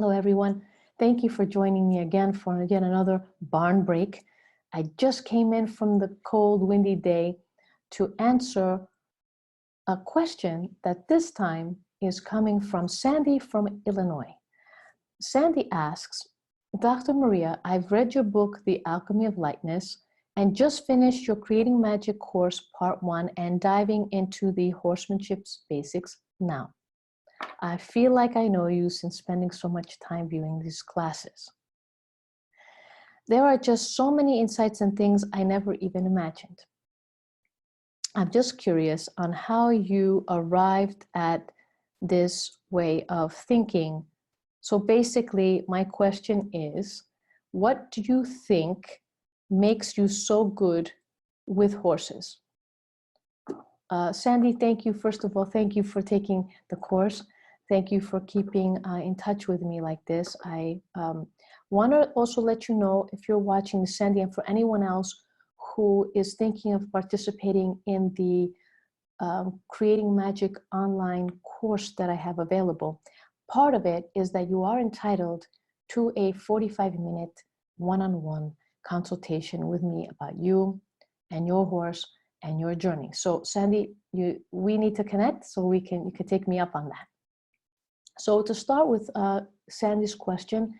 Hello, everyone. Thank you for joining me again for another barn break. I just came in from the cold, windy day to answer a question that this time is coming from Sandy from Illinois. Sandy asks, Dr. Maria, I've read your book, The Alchemy of Lightness, and just finished your Creating Magic course, part 1, and diving into the horsemanship basics now. I feel like I know you since spending so much time viewing these classes. There are just so many insights and things I never even imagined. I'm just curious on how you arrived at this way of thinking. So basically, my question is, what do you think makes you so good with horses? Sandy, thank you. First of all, thank you for taking the course. Thank you for keeping in touch with me like this. I want to also let you know, if you're watching, Sandy, and for anyone else who is thinking of participating in the Creating Magic online course that I have available, part of it is that you are entitled to a 45-minute one-on-one consultation with me about you and your horse and your journey. So Sandy, we need to connect so you can take me up on that. So to start with Sandy's question,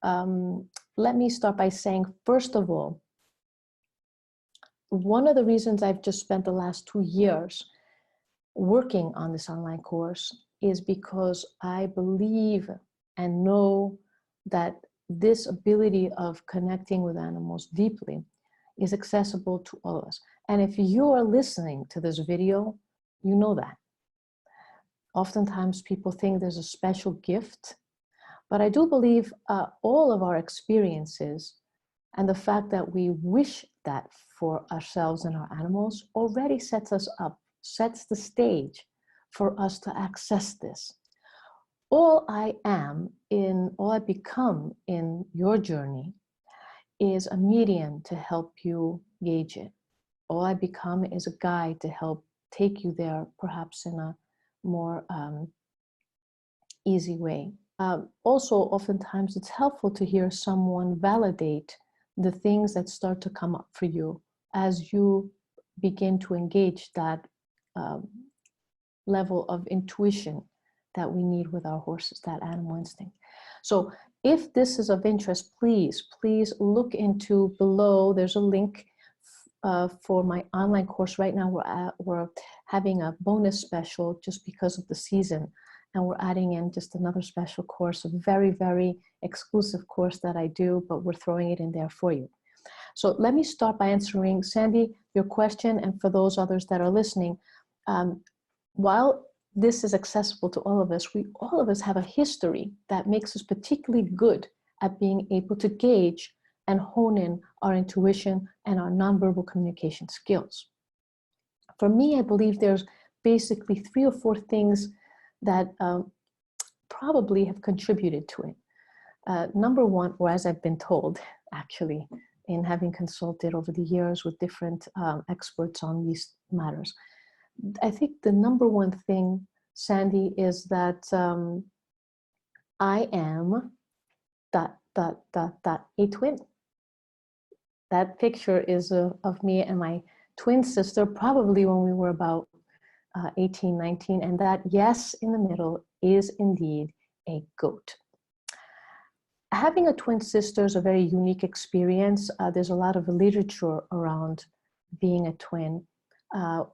let me start by saying, first of all, one of the reasons I've just spent the last 2 years working on this online course is because I believe and know that this ability of connecting with animals deeply is accessible to all of us. And if you are listening to this video, you know that. Oftentimes people think there's a special gift, but I do believe all of our experiences and the fact that we wish that for ourselves and our animals already sets us up, sets the stage for us to access this. All I become in your journey is a medium to help you gauge it. All I become is a guide to help take you there, perhaps in a more easy way. Also, oftentimes it's helpful to hear someone validate the things that start to come up for you as you begin to engage that level of intuition that we need with our horses, that animal instinct. So if this is of interest, please look into below. There's a link for my online course. Right now we're having a bonus special just because of the season, and we're adding in just another special course, a very, very exclusive course that I do, but we're throwing it in there for you. So let me start by answering, Sandy, your question, and for those others that are listening, while this is accessible to all of us, all of us have a history that makes us particularly good at being able to gauge and hone in our intuition and our nonverbal communication skills. For me, I believe there's basically 3 or 4 things that probably have contributed to it. Number one, or as I've been told, actually, in having consulted over the years with different experts on these matters, I think the number one thing, Sandy, is that I am ... a twin. That picture is of me and my twin sister, probably when we were about 18, 19, and that yes in the middle is indeed a goat. Having a twin sister is a very unique experience. There's a lot of literature around being a twin.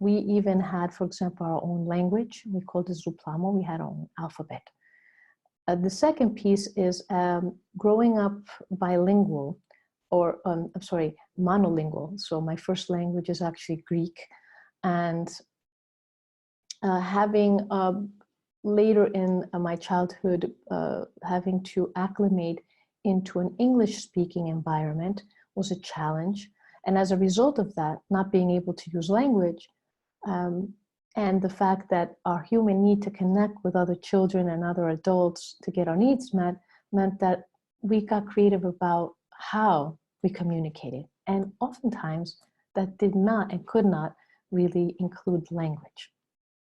We even had, for example, our own language. We called it Zuplamo. We had our own alphabet. The second piece is growing up bilingual, or monolingual. So my first language is actually Greek, and having later in my childhood, having to acclimate into an English-speaking environment was a challenge. And as a result of that, not being able to use language, and the fact that our human need to connect with other children and other adults to get our needs met, meant that we got creative about how we communicated. And oftentimes that did not and could not really include language.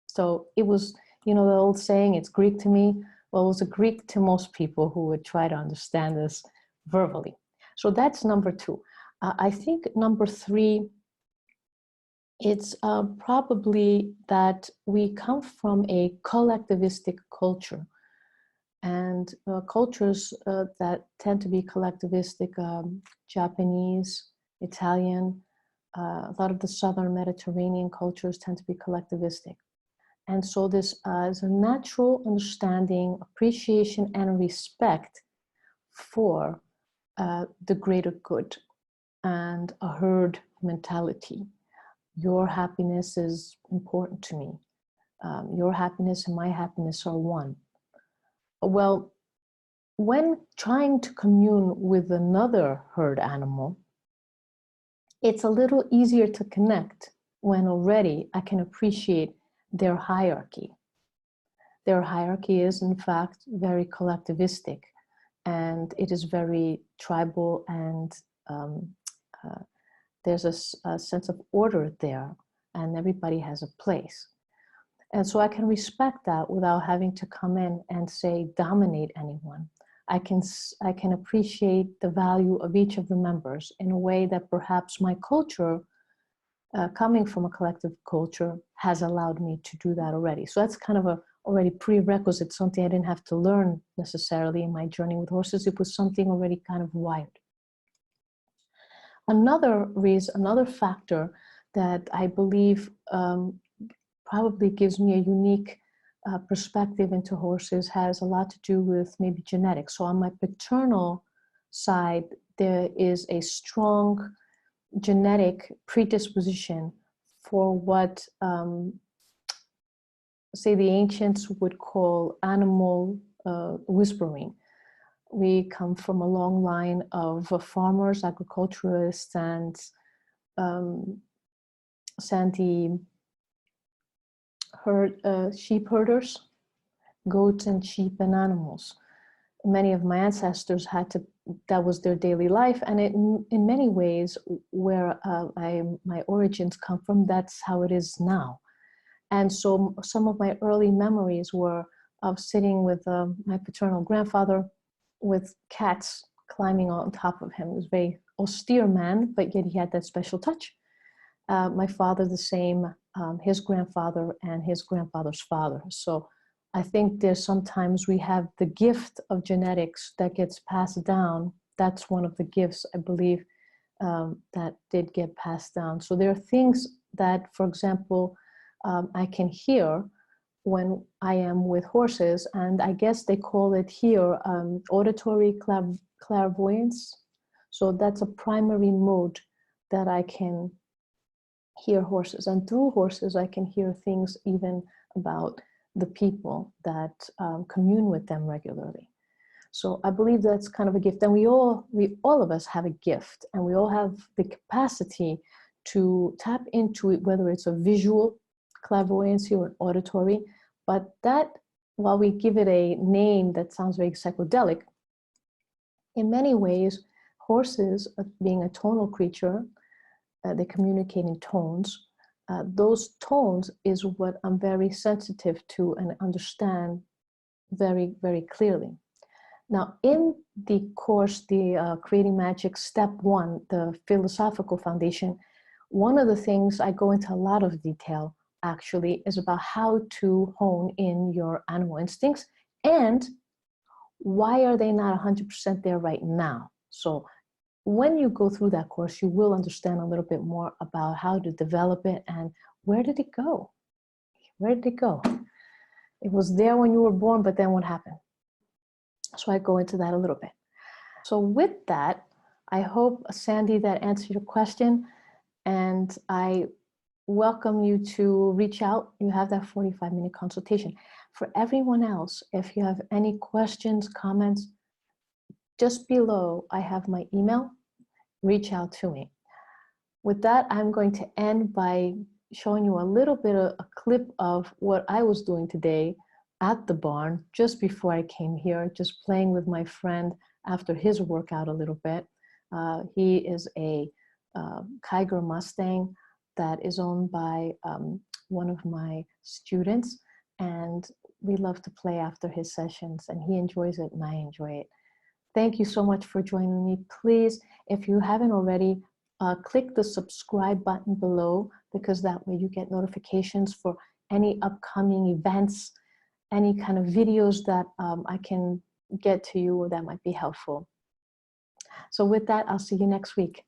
So it was, you know, the old saying, it's Greek to me. Well, it was a Greek to most people who would try to understand this verbally. So that's number two. I think number three, it's probably that we come from a collectivistic culture. And cultures that tend to be collectivistic, Japanese, Italian, a lot of the Southern Mediterranean cultures tend to be collectivistic. And so this is a natural understanding, appreciation, and respect for the greater good and a herd mentality. Your happiness is important to me. Your happiness and my happiness are one. Well, when trying to commune with another herd animal, it's a little easier to connect when already I can appreciate their hierarchy. Their hierarchy is, in fact, very collectivistic, and it is very tribal, and there's a sense of order there, and everybody has a place. And so I can respect that without having to come in and say, dominate anyone. I can appreciate the value of each of the members in a way that perhaps my culture, coming from a collective culture, has allowed me to do that already. So that's kind of a already prerequisite, something I didn't have to learn necessarily in my journey with horses. It was something already kind of wired. Another reason, another factor that I believe probably gives me a unique perspective into horses has a lot to do with maybe genetics. So on my paternal side, there is a strong genetic predisposition for what, say, the ancients would call animal whispering. We come from a long line of farmers, agriculturists, and sandy sheep herders, goats and sheep and animals. Many of my ancestors that was their daily life, and in many ways, where my origins come from, that's how it is now. And so some of my early memories were of sitting with my paternal grandfather with cats climbing on top of him. He was a very austere man, but yet he had that special touch. My father the same, his grandfather and his grandfather's father. So I think there's sometimes we have the gift of genetics that gets passed down. That's one of the gifts, I believe, that did get passed down. So there are things that, for example, I can hear when I am with horses, and I guess they call it here auditory clairvoyance. So that's a primary mode that I can hear horses, and through horses I can hear things even about the people that commune with them regularly. So I believe that's kind of a gift, and we all of us have a gift, and we all have the capacity to tap into it, whether it's a visual clairvoyancy or an auditory. But that, while we give it a name that sounds very psychedelic, in many ways, horses, being a tonal creature, they communicate in tones. Those tones is what I'm very sensitive to and understand very, very clearly. Now, in the course, the Creating Magic Step 1, the philosophical foundation, one of the things I go into a lot of detail actually is about how to hone in your animal instincts and why are they not 100% there right now. So when you go through that course, you will understand a little bit more about how to develop it and where did it go? Where did it go? It was there when you were born, but then what happened? So I go into that a little bit. So with that, I hope, Sandy, that answered your question, and I welcome you to reach out. You have that 45-minute consultation. For everyone else, if you have any questions, comments, just below, I have my email. Reach out to me. With that, I'm going to end by showing you a little bit of a clip of what I was doing today at the barn just before I came here, just playing with my friend after his workout a little bit. He is a Kiger Mustang that is owned by one of my students, and we love to play after his sessions, and he enjoys it and I enjoy it. Thank you so much for joining me. Please, if you haven't already, click the subscribe button below, because that way you get notifications for any upcoming events, any kind of videos that I can get to you that might be helpful. So with that, I'll see you next week.